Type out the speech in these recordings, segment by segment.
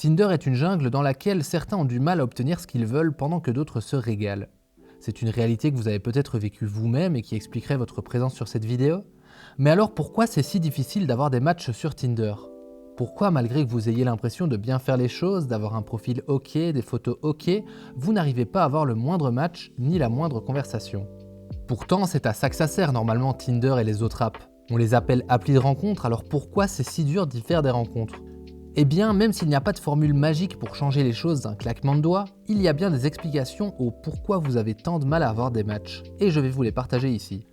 Tinder est une jungle dans laquelle certains ont du mal à obtenir ce qu'ils veulent pendant que d'autres se régalent. C'est une réalité que vous avez peut-être vécue vous-même et qui expliquerait votre présence sur cette vidéo. Mais alors pourquoi c'est si difficile d'avoir des matchs sur Tinder? Pourquoi, malgré que vous ayez l'impression de bien faire les choses, d'avoir un profil ok, des photos ok, vous n'arrivez pas à avoir le moindre match ni la moindre conversation? Pourtant, c'est à ça que ça sert normalement Tinder et les autres apps. On les appelle applis de rencontre, alors pourquoi c'est si dur d'y faire des rencontres? Eh bien, même s'il n'y a pas de formule magique pour changer les choses d'un claquement de doigts, il y a bien des explications au pourquoi vous avez tant de mal à avoir des matchs, et je vais vous les partager ici.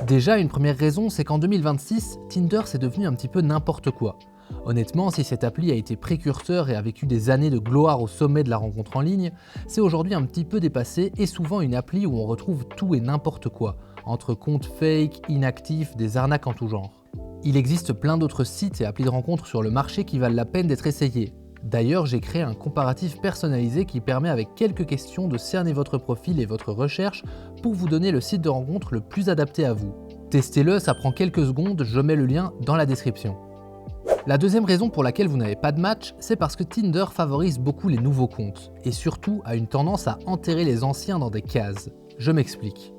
Déjà, une première raison, c'est qu'en 2026, Tinder c'est devenu un petit peu n'importe quoi. Honnêtement, si cette appli a été précurseur et a vécu des années de gloire au sommet de la rencontre en ligne, c'est aujourd'hui un petit peu dépassé et souvent une appli où on retrouve tout et n'importe quoi, entre comptes fake, inactifs, des arnaques en tout genre. Il existe plein d'autres sites et applis de rencontre sur le marché qui valent la peine d'être essayés. D'ailleurs, j'ai créé un comparatif personnalisé qui permet avec quelques questions de cerner votre profil et votre recherche pour vous donner le site de rencontre le plus adapté à vous. Testez-le, ça prend quelques secondes, je mets le lien dans la description. La deuxième raison pour laquelle vous n'avez pas de match, c'est parce que Tinder favorise beaucoup les nouveaux comptes, et surtout a une tendance à enterrer les anciens dans des cases. Je m'explique.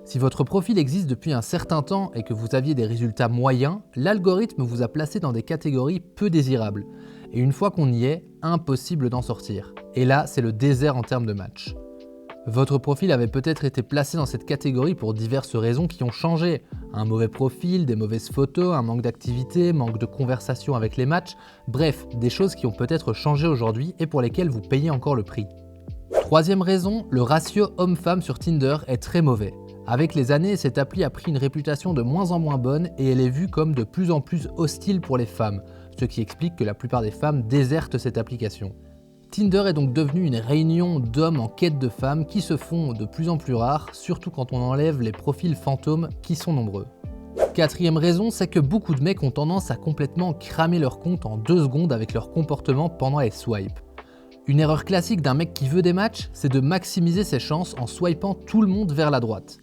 Si votre profil existe depuis un certain temps et que vous aviez des résultats moyens, l'algorithme vous a placé dans des catégories peu désirables. Et une fois qu'on y est, impossible d'en sortir. Et là, c'est le désert en termes de match. Votre profil avait peut-être été placé dans cette catégorie pour diverses raisons qui ont changé. Un mauvais profil, des mauvaises photos, un manque d'activité, manque de conversation avec les matchs, bref, des choses qui ont peut-être changé aujourd'hui et pour lesquelles vous payez encore le prix. Troisième raison, le ratio homme-femme sur Tinder est très mauvais. Avec les années, cette appli a pris une réputation de moins en moins bonne et elle est vue comme de plus en plus hostile pour les femmes, ce qui explique que la plupart des femmes désertent cette application. Tinder est donc devenu une réunion d'hommes en quête de femmes qui se font de plus en plus rares, surtout quand on enlève les profils fantômes qui sont nombreux. Quatrième raison, c'est que beaucoup de mecs ont tendance à complètement cramer leur compte en 2 secondes avec leur comportement pendant les swipes. Une erreur classique d'un mec qui veut des matchs, c'est de maximiser ses chances en swipant tout le monde vers la droite.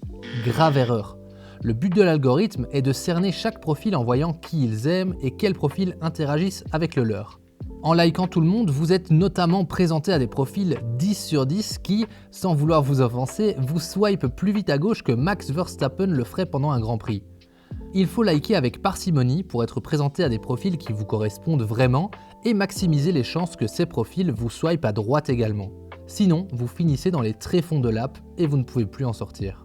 Grave erreur. Le but de l'algorithme est de cerner chaque profil en voyant qui ils aiment et quels profils interagissent avec le leur. En likant tout le monde, vous êtes notamment présenté à des profils 10 sur 10 qui, sans vouloir vous offenser, vous swipent plus vite à gauche que Max Verstappen le ferait pendant un Grand Prix. Il faut liker avec parcimonie pour être présenté à des profils qui vous correspondent vraiment et maximiser les chances que ces profils vous swipent à droite également. Sinon, vous finissez dans les tréfonds de l'app et vous ne pouvez plus en sortir.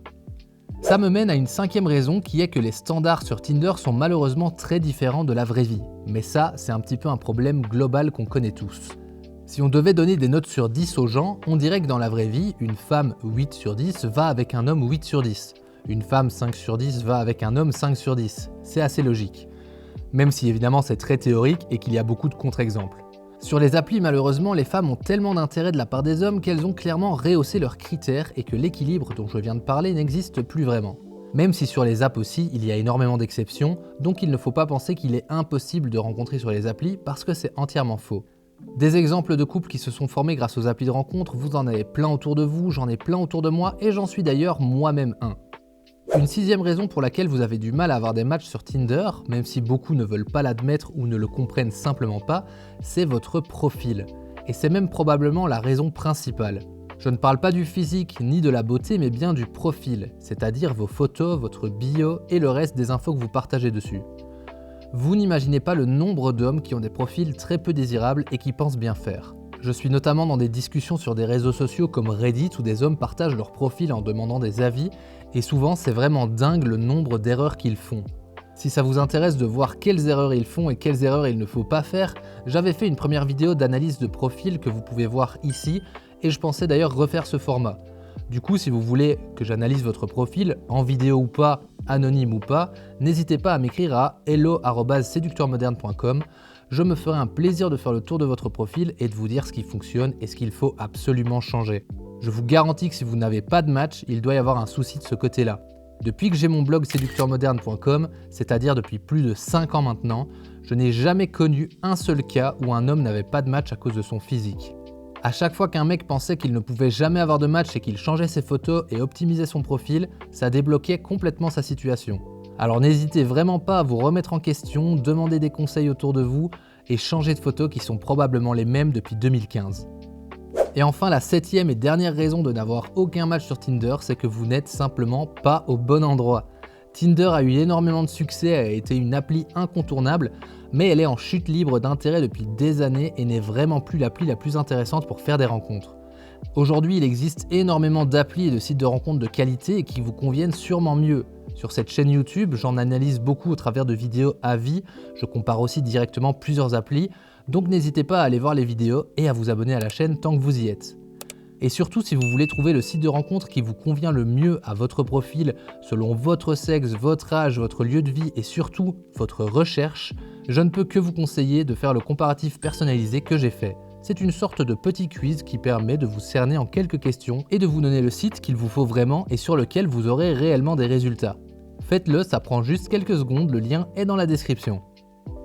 Ça me mène à une 5e raison qui est que les standards sur Tinder sont malheureusement très différents de la vraie vie. Mais ça, c'est un petit peu un problème global qu'on connaît tous. Si on devait donner des notes sur 10 aux gens, on dirait que dans la vraie vie, une femme 8 sur 10 va avec un homme 8 sur 10. Une femme 5 sur 10 va avec un homme 5 sur 10. C'est assez logique. Même si évidemment c'est très théorique et qu'il y a beaucoup de contre-exemples. Sur les applis, malheureusement, les femmes ont tellement d'intérêt de la part des hommes qu'elles ont clairement rehaussé leurs critères et que l'équilibre dont je viens de parler n'existe plus vraiment. Même si sur les apps aussi, il y a énormément d'exceptions, donc il ne faut pas penser qu'il est impossible de rencontrer sur les applis parce que c'est entièrement faux. Des exemples de couples qui se sont formés grâce aux applis de rencontre, vous en avez plein autour de vous, j'en ai plein autour de moi et j'en suis d'ailleurs moi-même un. Une 6e raison pour laquelle vous avez du mal à avoir des matchs sur Tinder, même si beaucoup ne veulent pas l'admettre ou ne le comprennent simplement pas, c'est votre profil. Et c'est même probablement la raison principale. Je ne parle pas du physique ni de la beauté, mais bien du profil, c'est-à-dire vos photos, votre bio et le reste des infos que vous partagez dessus. Vous n'imaginez pas le nombre d'hommes qui ont des profils très peu désirables et qui pensent bien faire. Je suis notamment dans des discussions sur des réseaux sociaux comme Reddit où des hommes partagent leur profil en demandant des avis et souvent c'est vraiment dingue le nombre d'erreurs qu'ils font. Si ça vous intéresse de voir quelles erreurs ils font et quelles erreurs il ne faut pas faire, j'avais fait une première vidéo d'analyse de profil que vous pouvez voir ici et je pensais d'ailleurs refaire ce format. Du coup, si vous voulez que j'analyse votre profil, en vidéo ou pas, anonyme ou pas, n'hésitez pas à m'écrire à hello@seducteurmoderne.com. Je me ferai un plaisir de faire le tour de votre profil et de vous dire ce qui fonctionne et ce qu'il faut absolument changer. Je vous garantis que si vous n'avez pas de match, il doit y avoir un souci de ce côté-là. Depuis que j'ai mon blog seducteurmoderne.com, c'est-à-dire depuis plus de 5 ans maintenant, je n'ai jamais connu un seul cas où un homme n'avait pas de match à cause de son physique. À chaque fois qu'un mec pensait qu'il ne pouvait jamais avoir de match et qu'il changeait ses photos et optimisait son profil, ça débloquait complètement sa situation. Alors n'hésitez vraiment pas à vous remettre en question, demander des conseils autour de vous et changer de photos qui sont probablement les mêmes depuis 2015. Et enfin, la 7e et dernière raison de n'avoir aucun match sur Tinder, c'est que vous n'êtes simplement pas au bon endroit. Tinder a eu énormément de succès, a été une appli incontournable, mais elle est en chute libre d'intérêt depuis des années et n'est vraiment plus l'appli la plus intéressante pour faire des rencontres. Aujourd'hui, il existe énormément d'applis et de sites de rencontres de qualité et qui vous conviennent sûrement mieux. Sur cette chaîne YouTube, j'en analyse beaucoup au travers de vidéos avis, je compare aussi directement plusieurs applis, donc n'hésitez pas à aller voir les vidéos et à vous abonner à la chaîne tant que vous y êtes. Et surtout, si vous voulez trouver le site de rencontre qui vous convient le mieux à votre profil, selon votre sexe, votre âge, votre lieu de vie et surtout votre recherche, je ne peux que vous conseiller de faire le comparatif personnalisé que j'ai fait. C'est une sorte de petit quiz qui permet de vous cerner en quelques questions et de vous donner le site qu'il vous faut vraiment et sur lequel vous aurez réellement des résultats. Faites-le, ça prend juste quelques secondes, le lien est dans la description.